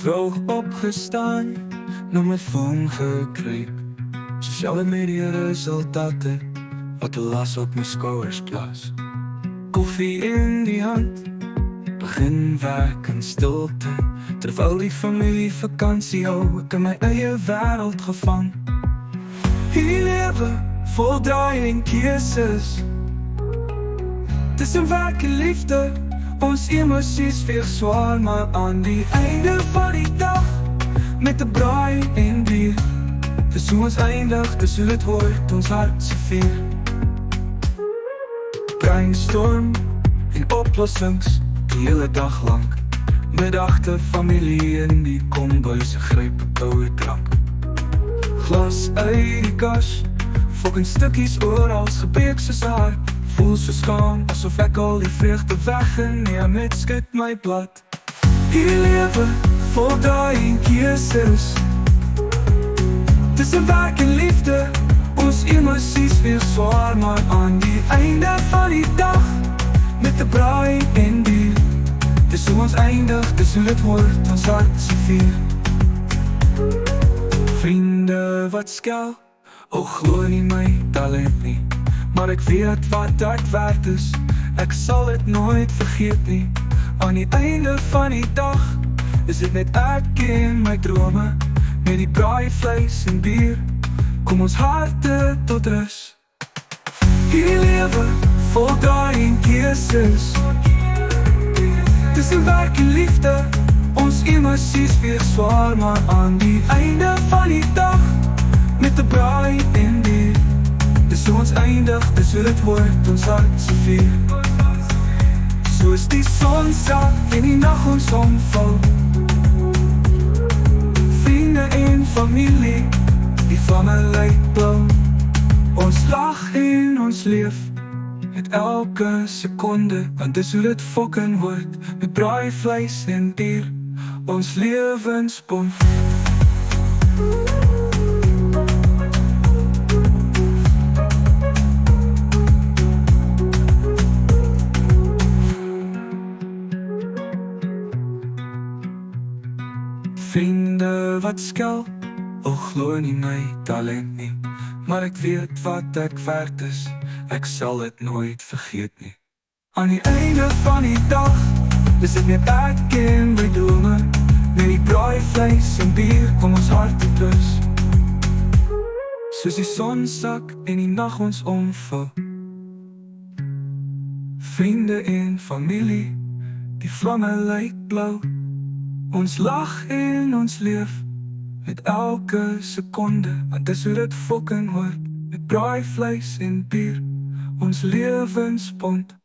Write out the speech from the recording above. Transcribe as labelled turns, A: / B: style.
A: Vroeg opgestaan, nog met phone gekreep. Sociale media resultaten, wat de las op mijn schouders plaats. Koffie in die hand, begin werk in stilte. Terwijl die familie vakantie hou, ik in mijn eigen wereld gevang. Hier leven, vol draaiing keuzes. Tussen werk en liefde, ons emoties weer zwaar. Maar aan die einde van die dag, met de braai en bier. Dus hoe ons eindigt, dus hoe het wordt, ons hart zevier. Brainstorm en oplossings, die hele dag lang. Middag de familie in die kombuis, greep een koude drank. Glas uit die kas, fucking stukjes oor als gebeekse zaar. Voel so skaam, asof ek al die vreugde weggeneem het, skud my blad. Hier lewe, vol draaiing keuzes. Tussen werk en liefde, ons emoties weer zwaar. Maar aan die einde van die dag, met de braai en bier. Dis hoe ons eindigt, dis hoe het wordt, ons hart zevier. Vriende wat skel, glo nie my talent nie. Maar ek weet wat ek werd is, ek sal het nooit vergeet nie. Aan die einde van die dag, is dit net ek en my drome. Met die braai vleis en bier, kom ons harte tot rus. Hier lewe, vol draaiing keuzes. Tussen werk en liefde, ons emoties weer zwaar. Maar aan die einde van die dag, met de braai en bier. Dus hoe ons eindigt, dus hoe het wordt, ons hart zevier. Soos die son sak en die nacht ons omval. Vriende en familie, die van my lyk blauw. Ons lag en ons leef, met elke seconde. Want dis hoe dit fucking word, met braai vleis en bier. Ons levensbond. Vriende wat skel, glo nie my talent nie. Maar ek weet wat ek werd is, ek sal het nooit vergeet nie. Aan die einde van die dag, is dit net ek en my drome. Met die braai vleis en bier, kom ons hart tot rus. Soos die son sak en die nacht ons omval. Vriende en familie, die vlamme lyk blauw. Ons lag en ons leef, met elke seconde. Want dis hoe dit fucking word, met braai vleis en bier. Ons levensbond.